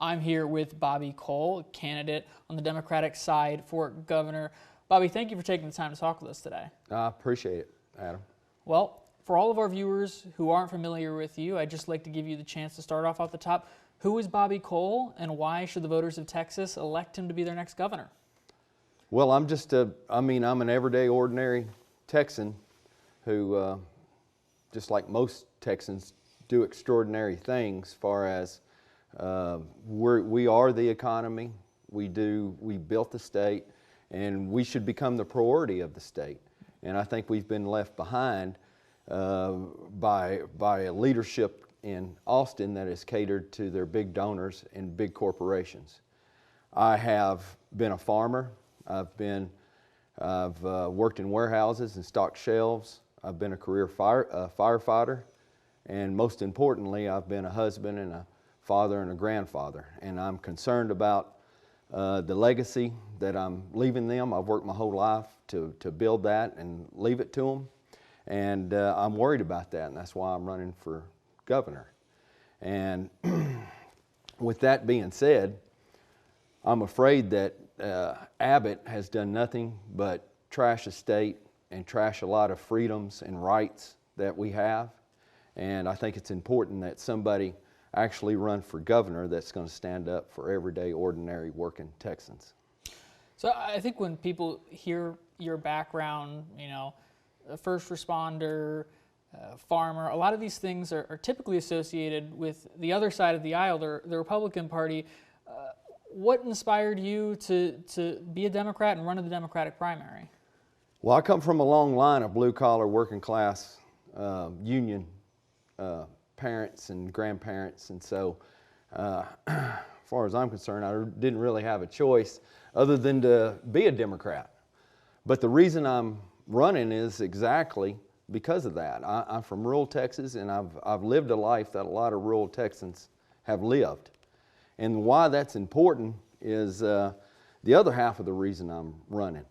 I'm here with Bobby Cole, candidate on the Democratic side for governor. Bobby, thank you for taking the time to talk with us today. I appreciate it, Adam. Well, for all of our viewers who aren't familiar with you, I'd just like to give you the chance to start off at the top. Who is Bobby Cole, and why should the voters of Texas elect him to be their next governor? Well, I'm an everyday, ordinary Texan who, just like most Texans, do extraordinary things as far as we are the economy. We built the state, and we should become the priority of the state. And I think we've been left behind by a leadership in Austin that has catered to their big donors and big corporations. I have been a farmer. I've worked in warehouses and stocked shelves. I've been a career firefighter, and most importantly, I've been a husband and a father and a grandfather. And I'm concerned about the legacy that I'm leaving them. I've worked my whole life to build that and leave it to them, and I'm worried about that, and that's why I'm running for governor. And with that being said, I'm afraid that Abbott has done nothing but trash the state and trash a lot of freedoms and rights that we have. And I think it's important that somebody actually run for governor that's going to stand up for everyday, ordinary, working Texans. So I think when people hear your background, a first responder, farmer, a lot of these things are typically associated with the other side of the aisle, the Republican Party. What inspired you to be a Democrat and run in the Democratic primary? Well, I come from a long line of blue-collar, working-class, union parents and grandparents, and so as far as I'm concerned, I didn't really have a choice other than to be a Democrat. But the reason I'm running is exactly because of that. I'm from rural Texas, and I've lived a life that a lot of rural Texans have lived. And why that's important is the other half of the reason I'm running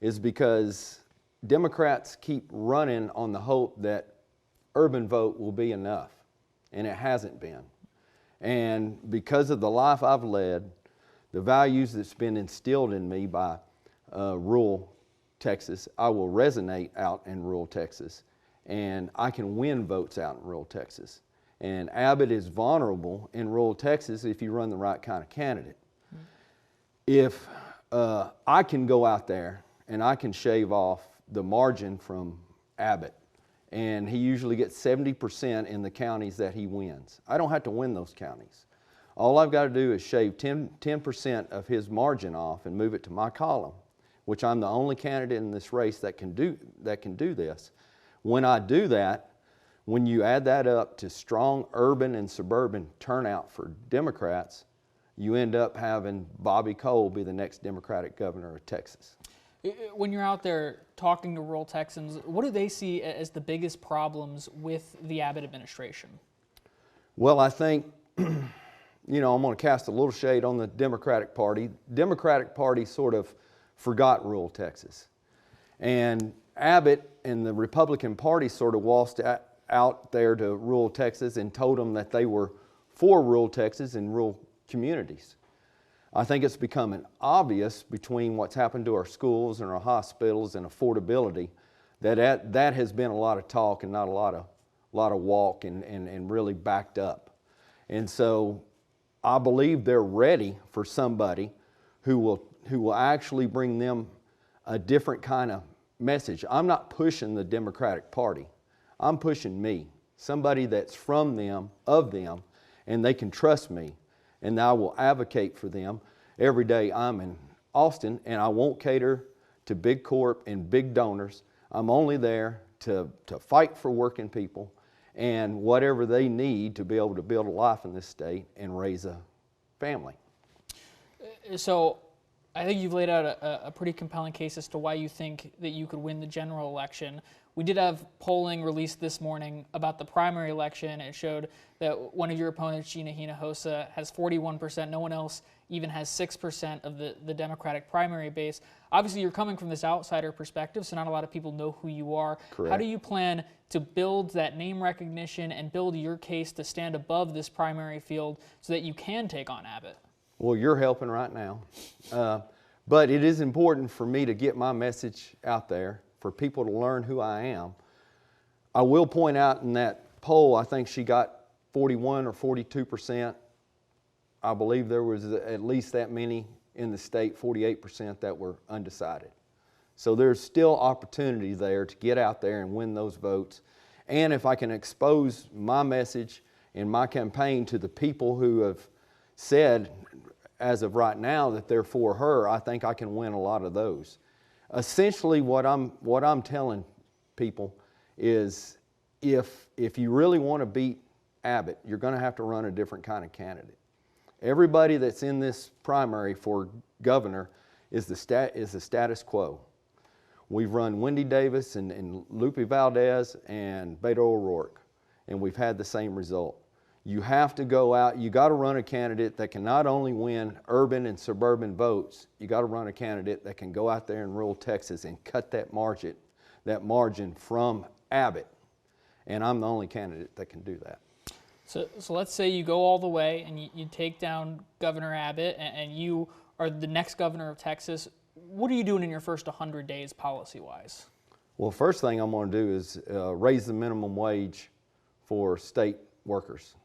is because Democrats keep running on the hope that urban vote will be enough, and it hasn't been. And because of the life I've led, the values that's been instilled in me by rural Texas, I will resonate out in rural Texas, and I can win votes out in rural Texas. And Abbott is vulnerable in rural Texas if you run the right kind of candidate. If I can go out there and I can shave off the margin from Abbott, and he usually gets 70% in the counties that he wins. I don't have to win those counties. All I've got to do is shave 10% of his margin off and move it to my column, which I'm the only candidate in this race that can do this. When I do that, when you add that up to strong urban and suburban turnout for Democrats, you end up having Bobby Cole be the next Democratic governor of Texas. When you're out there talking to rural Texans, what do they see as the biggest problems with the Abbott administration? Well, I think, I'm going to cast a little shade on the Democratic Party. Democratic Party sort of forgot rural Texas. And Abbott and the Republican Party sort of waltzed out there to rural Texas and told them that they were for rural Texas and rural communities. I think it's becoming obvious between what's happened to our schools and our hospitals and affordability that has been a lot of talk and not a lot of walk and really backed up. And so I believe they're ready for somebody who will actually bring them a different kind of message. I'm not pushing the Democratic Party. I'm pushing me, somebody that's from them, of them, and they can trust me, and I will advocate for them every day I'm in Austin, and I won't cater to big corp and big donors. I'm only there to fight for working people and whatever they need to be able to build a life in this state and raise a family. So I think you've laid out a pretty compelling case as to why you think that you could win the general election. We did have polling released this morning about the primary election. It showed that one of your opponents, Gina Hinojosa, has 41%. No one else even has 6% of the Democratic primary base. Obviously, you're coming from this outsider perspective, so not a lot of people know who you are. Correct. How do you plan to build that name recognition and build your case to stand above this primary field so that you can take on Abbott? Well, you're helping right now. But it is important for me to get my message out there, for people to learn who I am. I will point out in that poll, I think she got 41 or 42%. I believe there was at least that many in the state, 48%, that were undecided. So there's still opportunity there to get out there and win those votes. And if I can expose my message in my campaign to the people who have said, as of right now, that they're for her, I think I can win a lot of those. Essentially, what I'm telling people is, if you really want to beat Abbott, you're going to have to run a different kind of candidate. Everybody that's in this primary for governor is the status quo. We've run Wendy Davis and Lupe Valdez and Beto O'Rourke, and we've had the same result. You have to go out, you got to run a candidate that can not only win urban and suburban votes, you got to run a candidate that can go out there in rural Texas and cut that margin from Abbott. And I'm the only candidate that can do that. So let's say you go all the way and you take down Governor Abbott and you are the next governor of Texas. What are you doing in your first 100 days policy-wise? Well, first thing I'm going to do is raise the minimum wage for state workers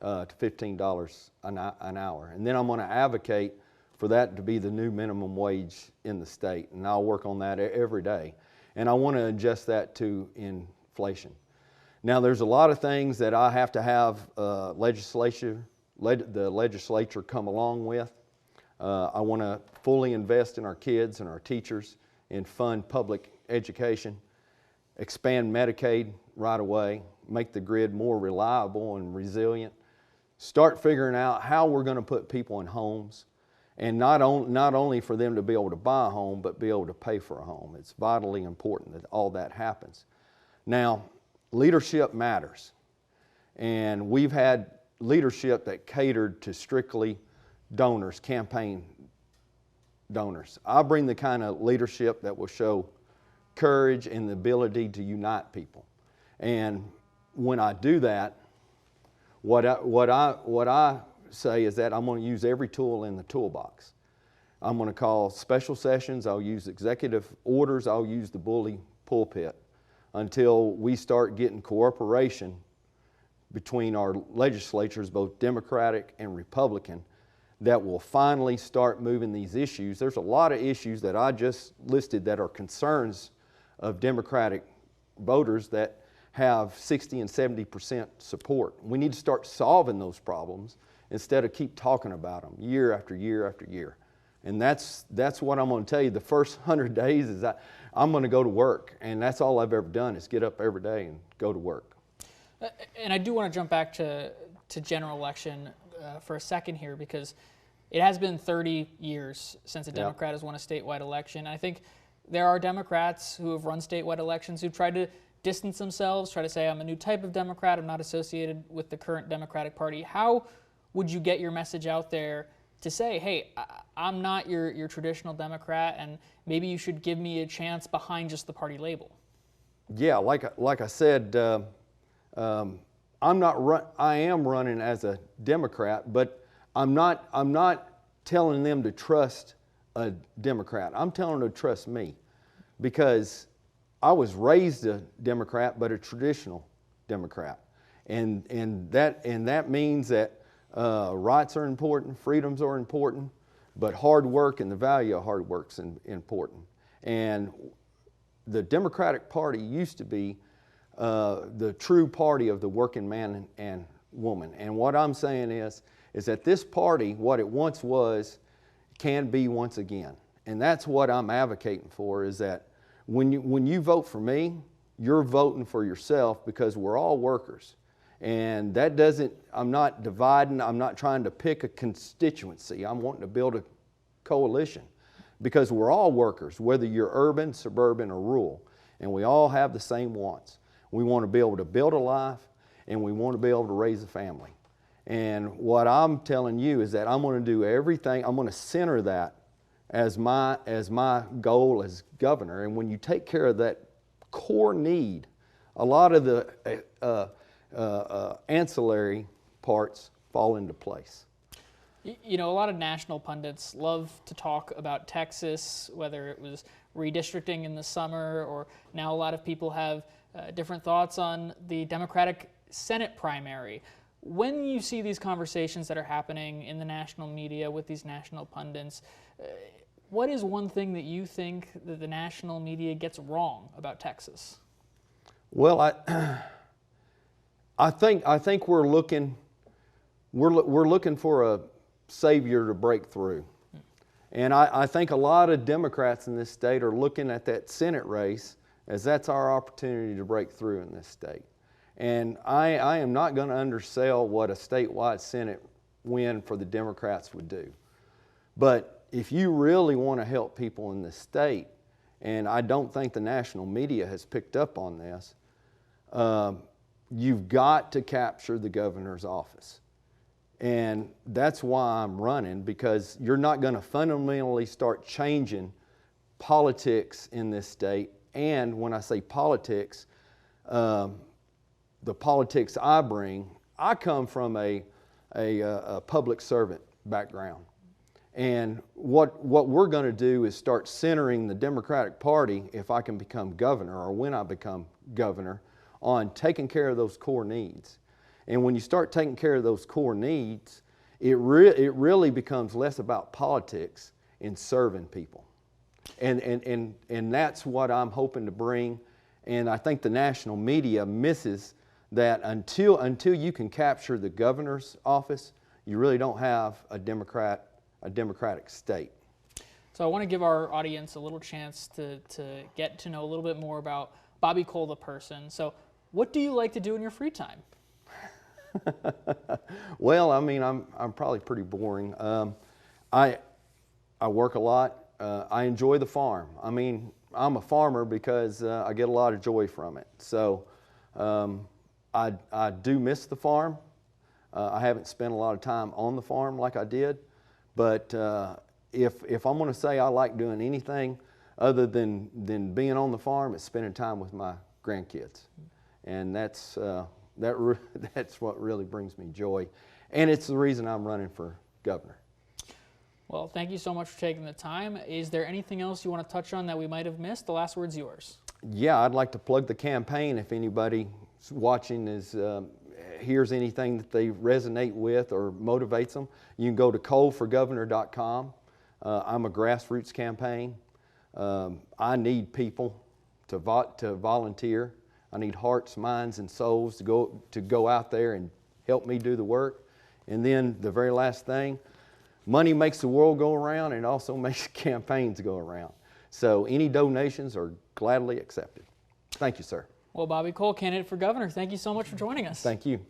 to $15 an hour. And then I'm going to advocate for that to be the new minimum wage in the state. And I'll work on that every day. And I want to adjust that to inflation. Now, there's a lot of things that I have to have the legislature come along with. I want to fully invest in our kids and our teachers and fund public education, expand Medicaid right away, make the grid more reliable and resilient, start figuring out how we're going to put people in homes, and not only for them to be able to buy a home, but be able to pay for a home. It's vitally important that all that happens. Now, leadership matters, and we've had leadership that catered to strictly donors, campaign donors. I bring the kind of leadership that will show courage and the ability to unite people. And when I do that, what I say is that I'm going to use every tool in the toolbox. I'm going to call special sessions, I'll use executive orders, I'll use the bully pulpit until we start getting cooperation between our legislatures, both Democratic and Republican, that will finally start moving these issues. There's a lot of issues that I just listed that are concerns of Democratic voters that have 60 and 70% support. We need to start solving those problems instead of keep talking about them year after year after year. And that's what I'm going to tell you. The first 100 days is I'm going to go to work, and that's all I've ever done is get up every day and go to work. And I do want to jump back to general election for a second here, because it has been 30 years since a Democrat has won a statewide election. I think there are Democrats who have run statewide elections who tried to distance themselves, try to say, I'm a new type of Democrat, I'm not associated with the current Democratic Party. How would you get your message out there to say, hey, I'm not your traditional Democrat, and maybe you should give me a chance behind just the party label? Yeah, like I said, I am running as a Democrat, but I'm not telling them to trust a Democrat. I'm telling them to trust me, because I was raised a Democrat, but a traditional Democrat, and that means that rights are important, freedoms are important, but hard work and the value of hard work's important. And the Democratic Party used to be the true party of the working man and woman. And what I'm saying is that this party, what it once was, can be once again. And that's what I'm advocating for, is that when you vote for me, you're voting for yourself, because we're all workers. And that doesn't, I'm not dividing, I'm not trying to pick a constituency. I'm wanting to build a coalition. because we're all workers, whether you're urban, suburban, or rural, and we all have the same wants. We want to be able to build a life, and we want to be able to raise a family. And what I'm telling you is that I'm going to do everything, I'm going to center that as my goal as governor. And when you take care of that core need, a lot of the ancillary parts fall into place. You know, a lot of national pundits love to talk about Texas, whether it was redistricting in the summer, or now a lot of people have different thoughts on the Democratic Senate primary. When you see these conversations that are happening in the national media with these national pundits, what is one thing that you think that the national media gets wrong about Texas? Well, I think we're looking for a savior to break through, and I think a lot of Democrats in this state are looking at that Senate race as that's our opportunity to break through in this state. And I am not going to undersell what a statewide Senate win for the Democrats would do. But if you really want to help people in this state, and I don't think the national media has picked up on this, you've got to capture the governor's office. And that's why I'm running, because you're not going to fundamentally start changing politics in this state. And when I say politics, the politics I bring, I come from a public servant background. And what we're going to do is start centering the Democratic Party, if I can become governor, or when I become governor, on taking care of those core needs. And when you start taking care of those core needs, it really becomes less about politics and serving people. And that's what I'm hoping to bring. And I think the national media misses that until you can capture the governor's office, you really don't have a democratic state. So I want to give our audience a little chance to get to know a little bit more about Bobby Cole the person. So what do you like to do in your free time? Well, I mean, I'm probably pretty boring. I work a lot. I enjoy the farm. I mean, I'm a farmer because I get a lot of joy from it. So I do miss the farm. I haven't spent a lot of time on the farm like I did. But if I'm going to say I like doing anything other than being on the farm, it's spending time with my grandkids. And that's what really brings me joy. And it's the reason I'm running for governor. Well, thank you so much for taking the time. Is there anything else you want to touch on that we might have missed? The last word's yours. Yeah, I'd like to plug the campaign. If anybody watching hears anything that they resonate with or motivates them, you can go to coleforgovernor.com. I'm a grassroots campaign. I need people to volunteer. I need hearts, minds, and souls to go out there and help me do the work. And then the very last thing, money makes the world go around, and it also makes campaigns go around. So any donations are gladly accepted. Thank you, sir. Well, Bobby Cole, candidate for governor, thank you so much for joining us. Thank you.